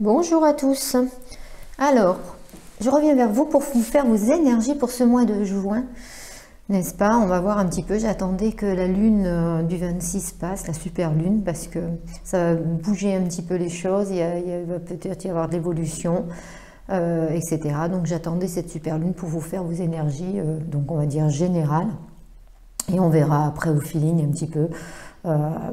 Bonjour à tous. Alors, je reviens vers vous pour vous faire vos énergies pour ce mois de juin. N'est-ce pas? On va voir un petit peu. J'attendais que la lune du 26 passe, la super lune, parce que ça va bouger un petit peu les choses. Il va peut-être y avoir de l'évolution, etc. Donc j'attendais cette super lune pour vous faire vos énergies, donc on va dire générales. Et on verra après au feeling un petit peu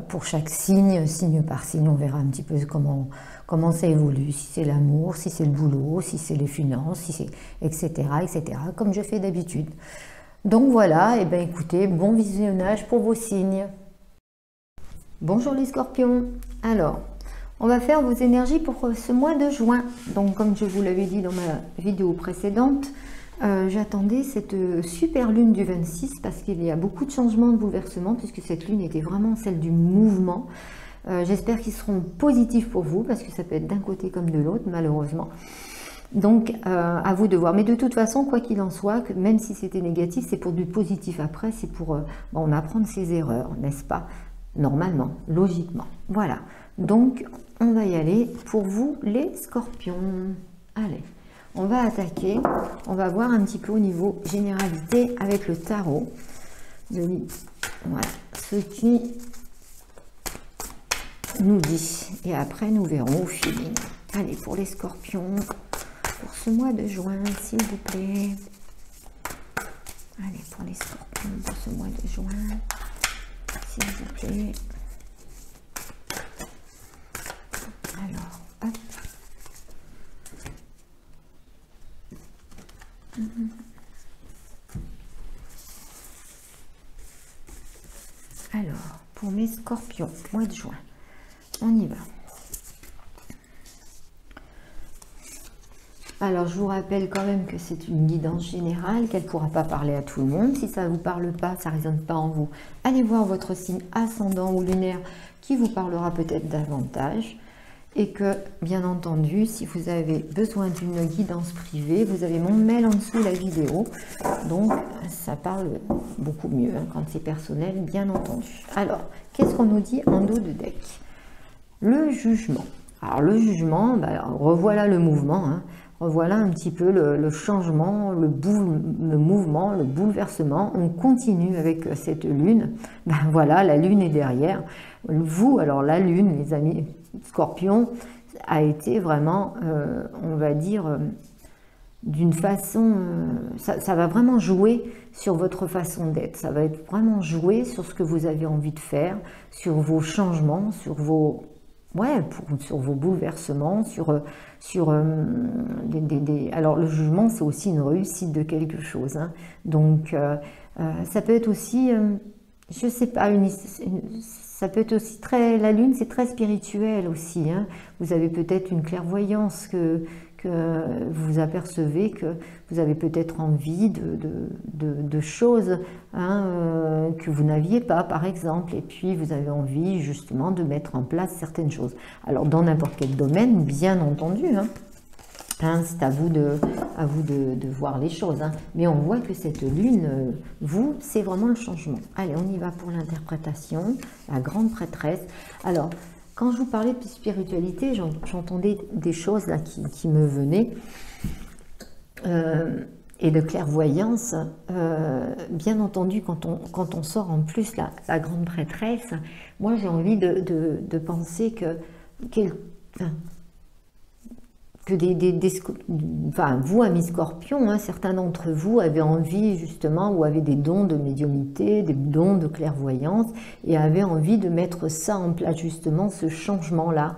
pour chaque signe, signe par signe, on verra un petit peu comment ça évolue, si c'est l'amour, si c'est le boulot, si c'est les finances, si c'est etc., etc., comme je fais d'habitude. Donc voilà, et bien écoutez, bon visionnage pour vos signes. Bonjour les scorpions. Alors, on va faire vos énergies pour ce mois de juin. Donc comme je vous l'avais dit dans ma vidéo précédente, j'attendais cette super lune du 26 parce qu'il y a beaucoup de changements, de bouleversements, puisque cette lune était vraiment celle du mouvement. J'espère qu'ils seront positifs pour vous, parce que ça peut être d'un côté comme de l'autre, malheureusement. Donc, à vous de voir. Mais de toute façon, quoi qu'il en soit, même si c'était négatif, c'est pour du positif après, c'est pour on apprendre ses erreurs, n'est-ce pas? Normalement, logiquement. Voilà. Donc, on va y aller pour vous, les scorpions. Allez. On va attaquer, on va voir un petit peu au niveau généralité avec le tarot. Voilà, ce qui nous dit. Et après, nous verrons au feeling. Allez, pour les scorpions, pour ce mois de juin, s'il vous plaît. Allez, pour les scorpions, pour ce mois de juin, s'il vous plaît. Alors, hop. Alors, pour mes scorpions, mois de juin, on y va. Alors, je vous rappelle quand même que c'est une guidance générale, qu'elle ne pourra pas parler à tout le monde. Si ça ne vous parle pas, ça ne résonne pas en vous, allez voir votre signe ascendant ou lunaire qui vous parlera peut-être davantage. Et que, bien entendu, si vous avez besoin d'une guidance privée, vous avez mon mail en dessous de la vidéo. Donc, ça parle beaucoup mieux quand c'est personnel, bien entendu. Alors, qu'est-ce qu'on nous dit en dos de deck? Le jugement. Alors, le jugement, revoilà le mouvement. Revoilà un petit peu le changement, le mouvement, le bouleversement. On continue avec cette lune. Voilà, la lune est derrière. Vous, alors la lune, les amis Scorpion, a été vraiment, on va dire, d'une façon, ça va vraiment jouer sur votre façon d'être, ça va être vraiment jouer sur ce que vous avez envie de faire, sur vos changements, sur vos, sur vos bouleversements, alors le jugement, c'est aussi une réussite de quelque chose, donc ça peut être aussi, je sais pas, ça peut être aussi la lune, c'est très spirituel aussi. Vous avez peut-être une clairvoyance que vous apercevez, que vous avez peut-être envie de choses que vous n'aviez pas, par exemple. Et puis, vous avez envie justement de mettre en place certaines choses. Alors, dans n'importe quel domaine, bien entendu. C'est à vous de voir les choses. Mais on voit que cette lune, vous, c'est vraiment le changement. Allez, on y va pour l'interprétation. La grande prêtresse. Alors, quand je vous parlais de spiritualité, j'entendais des choses là qui me venaient. Et de clairvoyance, bien entendu, quand on sort en plus la grande prêtresse, moi j'ai envie de penser que vous, amis scorpions, certains d'entre vous avaient envie justement, ou avaient des dons de médiumnité, des dons de clairvoyance, et avaient envie de mettre ça en place, justement, ce changement-là,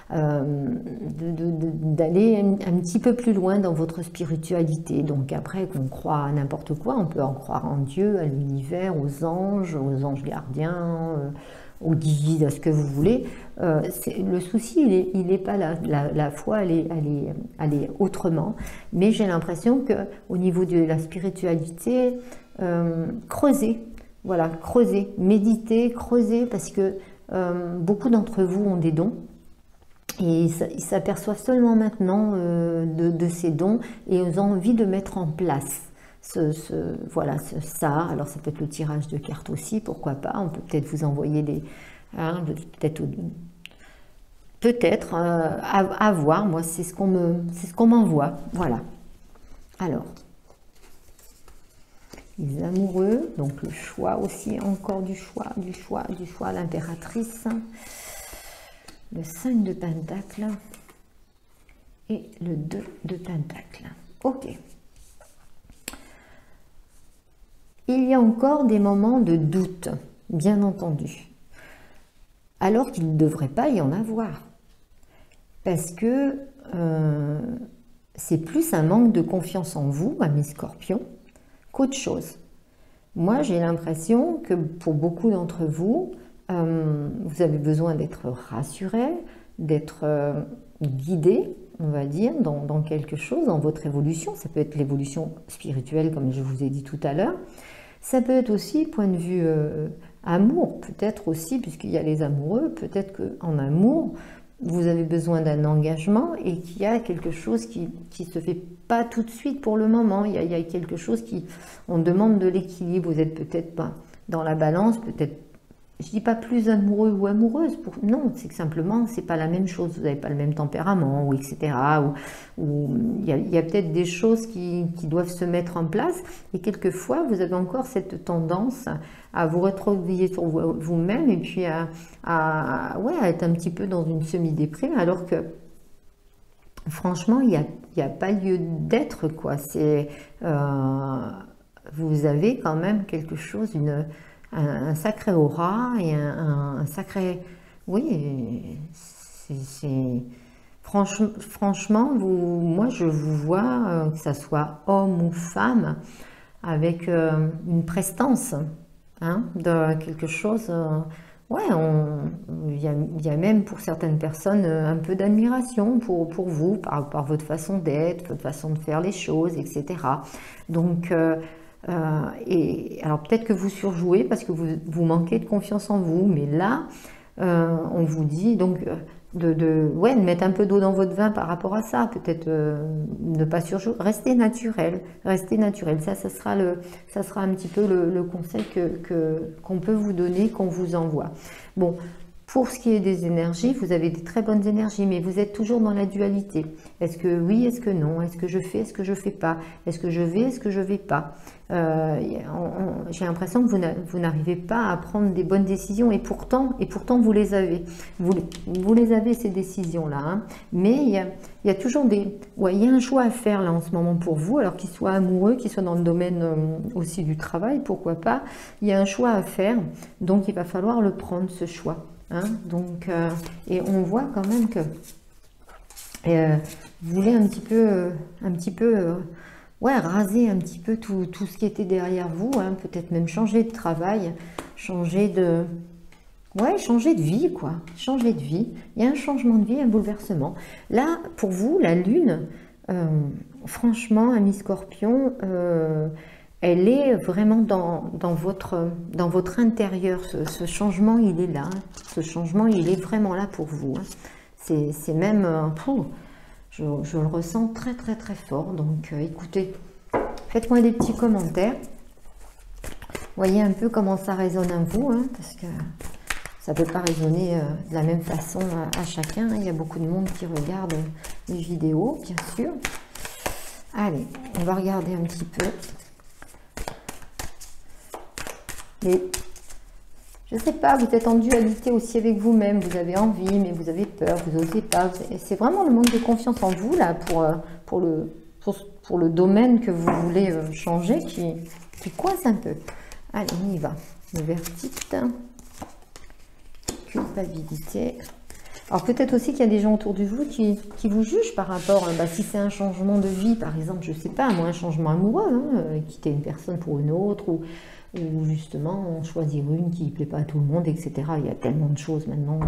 d'aller un petit peu plus loin dans votre spiritualité. Donc après, qu'on croit à n'importe quoi, on peut en croire en Dieu, à l'univers, aux anges gardiens, aux guides, à ce que vous voulez. Le souci, il n'est pas là. La foi, elle est autrement. Mais j'ai l'impression qu'au niveau de la spiritualité, creusez, voilà, creusez, méditez, creusez, parce que beaucoup d'entre vous ont des dons. Et ils s'aperçoivent seulement maintenant de ces dons, et ils ont envie de mettre en place ça. Alors ça peut être le tirage de cartes aussi, pourquoi pas. On peut peut-être vous envoyer peut-être peut-être à voir. Moi, c'est ce qu'on m'envoie. Voilà. Alors, les amoureux, donc le choix aussi, encore du choix, l'impératrice, le 5 de Pentacle et le 2 de Pentacle. Ok. Il y a encore des moments de doute, bien entendu, alors qu'il ne devrait pas y en avoir, parce que c'est plus un manque de confiance en vous, mes scorpions, qu'autre chose. Moi, j'ai l'impression que pour beaucoup d'entre vous, vous avez besoin d'être rassuré, d'être guidé, on va dire, dans quelque chose, dans votre évolution. Ça peut être l'évolution spirituelle, comme je vous ai dit tout à l'heure. Ça peut être aussi, point de vue amour, peut-être aussi, puisqu'il y a les amoureux, peut-être qu'en amour, vous avez besoin d'un engagement et qu'il y a quelque chose qui ne se fait pas tout de suite pour le moment. Il y a quelque chose on demande de l'équilibre. Vous êtes peut-être pas dans la balance, peut-être, je dis pas plus amoureux ou amoureuse, non, c'est que simplement, c'est pas la même chose, vous n'avez pas le même tempérament, ou etc. Ou il y a peut-être des choses qui doivent se mettre en place, et quelquefois, vous avez encore cette tendance à vous retrouver sur vous-même, et puis à être un petit peu dans une semi-déprime, alors que, franchement, il n'y a pas lieu d'être, quoi. Vous avez quand même quelque chose, un sacré aura et un sacré... Oui, franchement, moi je vous vois, que ça soit homme ou femme, avec une prestance, de quelque chose... il y a même pour certaines personnes un peu d'admiration pour vous, par votre façon d'être, votre façon de faire les choses, etc. Donc... et alors peut-être que vous surjouez parce que vous manquez de confiance en vous, mais là, on vous dit donc de mettre un peu d'eau dans votre vin par rapport à ça, peut-être ne pas surjouer, restez naturel, ça sera un petit peu le conseil qu'on peut vous donner, qu'on vous envoie. Bon, pour ce qui est des énergies, vous avez des très bonnes énergies, mais vous êtes toujours dans la dualité. Est-ce que oui, est-ce que non? Est-ce que je fais, est-ce que je fais pas? Est-ce que je vais, est-ce que je vais pas? J'ai l'impression que vous n'arrivez pas à prendre des bonnes décisions, et pourtant vous les avez. Vous les avez, ces décisions-là. Mais il y a toujours il y a un choix à faire là en ce moment pour vous, alors qu'il soit amoureux, qu'il soit dans le domaine aussi du travail, pourquoi pas. Il y a un choix à faire, donc il va falloir le prendre, ce choix. Donc, et on voit quand même que vous voulez un petit peu raser un petit peu tout ce qui était derrière vous, peut-être même changer de travail, changer de vie, quoi, changer de vie. Il y a un changement de vie, un bouleversement. Là, pour vous, la Lune, franchement, amis Scorpion, elle est vraiment dans votre intérieur. Ce changement, il est là. Ce changement, il est vraiment là pour vous. C'est même... je le ressens très, très, très fort. Donc, écoutez, faites-moi des petits commentaires. Voyez un peu comment ça résonne en vous, parce que ça ne peut pas résonner de la même façon à chacun. Il y a beaucoup de monde qui regarde les vidéos, bien sûr. Allez, on va regarder un petit peu. Mais je ne sais pas, vous êtes en dualité aussi avec vous-même, vous avez envie, mais vous avez peur, vous n'osez pas. C'est vraiment le manque de confiance en vous, là, pour le domaine que vous voulez changer, qui coince un peu. Allez, on y va. Le verdict, culpabilité. Alors peut-être aussi qu'il y a des gens autour de vous qui vous jugent par rapport, si c'est un changement de vie, par exemple, je ne sais pas, moi, un changement amoureux, quitter une personne pour une autre, ou justement choisir une qui ne plaît pas à tout le monde, etc. Il y a tellement de choses maintenant,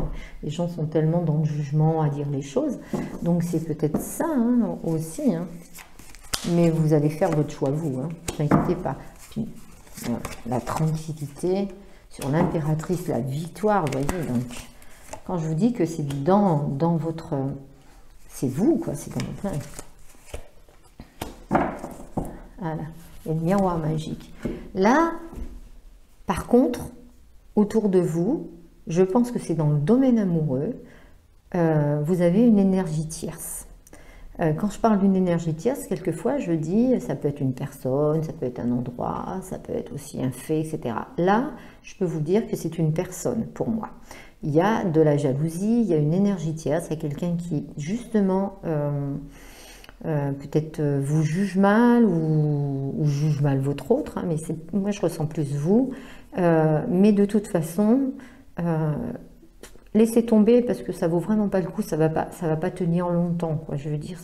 les gens sont tellement dans le jugement à dire les choses, donc c'est peut-être ça aussi, mais vous allez faire votre choix vous, ne vous inquiétez pas. Puis, la tranquillité, sur l'impératrice, la victoire, vous voyez, donc quand je vous dis que c'est dans votre... c'est vous, quoi, c'est dans votre main. Voilà. Et le miroir magique. Là, par contre, autour de vous, je pense que c'est dans le domaine amoureux, vous avez une énergie tierce. Quand je parle d'une énergie tierce, quelquefois je dis, ça peut être une personne, ça peut être un endroit, ça peut être aussi un fait, etc. Là, je peux vous dire que c'est une personne pour moi. Il y a de la jalousie, il y a une énergie tierce, il y a quelqu'un qui justement peut-être vous juge mal ou juge mal votre autre, hein, mais moi je ressens plus vous. Mais de toute façon, laissez tomber parce que ça vaut vraiment pas le coup, ça va pas tenir longtemps, quoi. Je veux dire,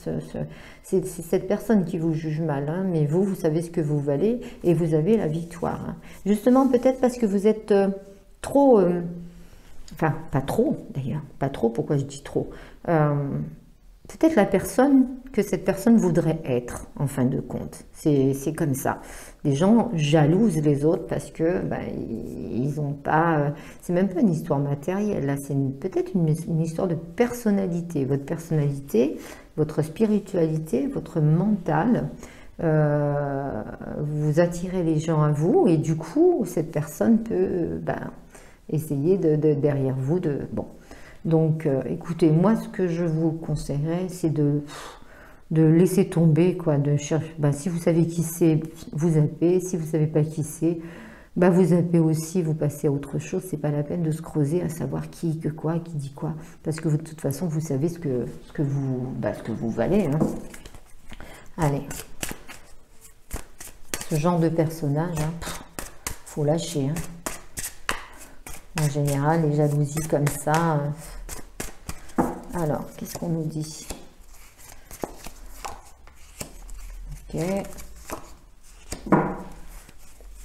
c'est cette personne qui vous juge mal, hein, mais vous savez ce que vous valez et vous avez la victoire, hein. Justement, peut-être parce que vous êtes trop, enfin pas trop d'ailleurs, pas trop, pourquoi je dis trop, peut-être la personne que cette personne voudrait être, en fin de compte. C'est comme ça. Les gens jalousent les autres parce que ils n'ont pas... c'est même pas une histoire matérielle, là, c'est peut-être une histoire de personnalité. Votre personnalité, votre spiritualité, votre mental, vous attirez les gens à vous et du coup, cette personne peut essayer derrière vous de... Bon. Donc, écoutez, moi, ce que je vous conseillerais, c'est de laisser tomber, quoi, de chercher. Si vous savez qui c'est, vous zappez. Si vous ne savez pas qui c'est, vous zappez aussi, vous passez à autre chose. C'est pas la peine de se creuser à savoir qui, que quoi, qui dit quoi, parce que vous, de toute façon, vous savez ce que vous valez, hein. Allez, ce genre de personnage, faut lâcher, hein. En général, les jalousies comme ça. Alors, qu'est-ce qu'on nous dit? Ok.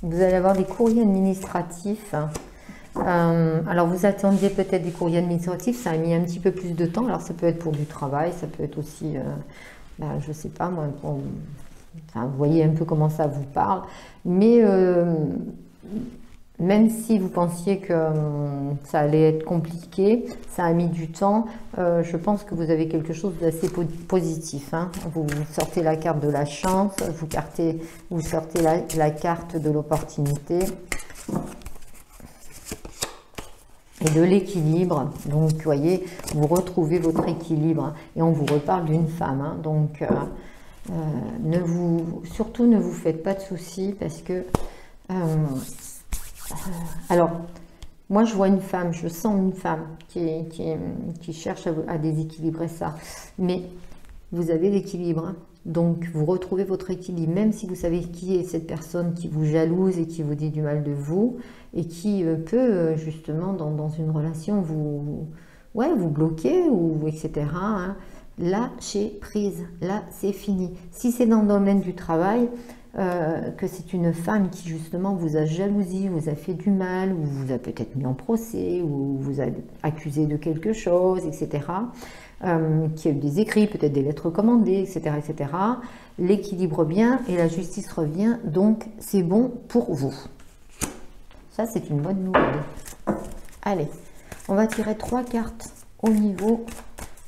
Vous allez avoir des courriers administratifs. Alors, vous attendiez peut-être des courriers administratifs, ça a mis un petit peu plus de temps. Alors, ça peut être pour du travail, ça peut être aussi, je ne sais pas, moi, vous voyez un peu comment ça vous parle. Mais... même si vous pensiez que ça allait être compliqué, ça a mis du temps, je pense que vous avez quelque chose d'assez positif, hein. Vous sortez la carte de la chance, vous sortez la carte de l'opportunité et de l'équilibre. Donc, vous voyez, vous retrouvez votre équilibre et on vous reparle d'une femme, hein. Donc, surtout ne vous faites pas de soucis parce que... alors, moi je vois une femme, je sens une femme qui cherche à déséquilibrer ça, mais vous avez l'équilibre, hein. Donc vous retrouvez votre équilibre, même si vous savez qui est cette personne qui vous jalouse et qui vous dit du mal de vous, et qui peut justement dans une relation vous bloquer, ou etc., hein. Lâchez prise, là c'est fini. Si c'est dans le domaine du travail, que c'est une femme qui justement vous a jalousi, vous a fait du mal, ou vous a peut-être mis en procès, ou vous a accusé de quelque chose, etc., qui a eu des écrits, peut-être des lettres commandées, etc., etc., l'équilibre vient et la justice revient, donc c'est bon pour vous. Ça, c'est une bonne nouvelle. Allez, on va tirer 3 cartes au niveau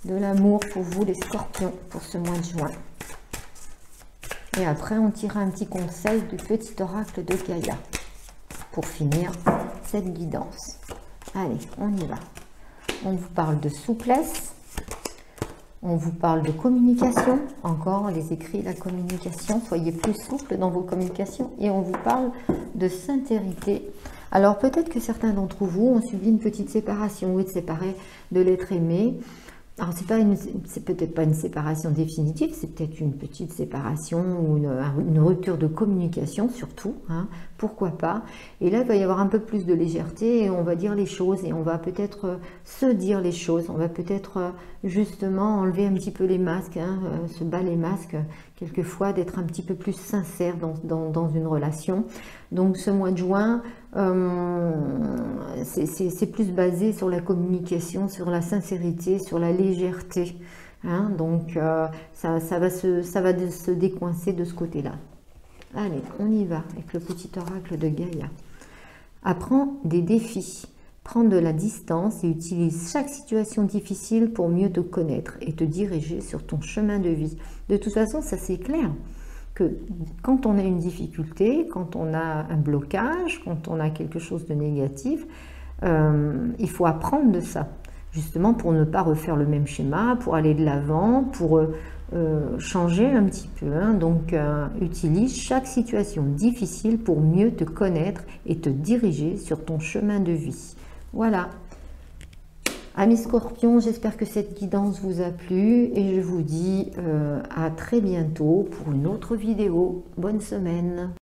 de l'amour pour vous, les scorpions, pour ce mois de juin. Et après, on tire un petit conseil du petit oracle de Gaïa pour finir cette guidance. Allez, on y va. On vous parle de souplesse, on vous parle de communication, encore les écrits, la communication, soyez plus souple dans vos communications, et on vous parle de sincérité. Alors peut-être que certains d'entre vous ont subi une petite séparation, ou être séparés de l'être aimé. Alors, c'est peut-être pas une séparation définitive, c'est peut-être une petite séparation ou une rupture de communication surtout, hein, pourquoi pas. Et là, il va y avoir un peu plus de légèreté et on va dire les choses et on va peut-être se dire les choses. On va peut-être justement enlever un petit peu les masques, hein, se bat les masques, quelquefois d'être un petit peu plus sincère dans une relation. Donc ce mois de juin, c'est plus basé sur la communication, sur la sincérité, sur la légèreté, hein. Donc ça va se décoincer de ce côté-là. Allez, on y va avec le petit oracle de Gaïa. Apprends des défis, prends de la distance et utilise chaque situation difficile pour mieux te connaître et te diriger sur ton chemin de vie. De toute façon, ça c'est clair. Que quand on a une difficulté, quand on a un blocage, quand on a quelque chose de négatif, il faut apprendre de ça. justement pour ne pas refaire le même schéma, pour aller de l'avant, pour changer un petit peu. Hein. Donc, utilise chaque situation difficile pour mieux te connaître et te diriger sur ton chemin de vie. Voilà. Amis Scorpions, j'espère que cette guidance vous a plu et je vous dis à très bientôt pour une autre vidéo. Bonne semaine.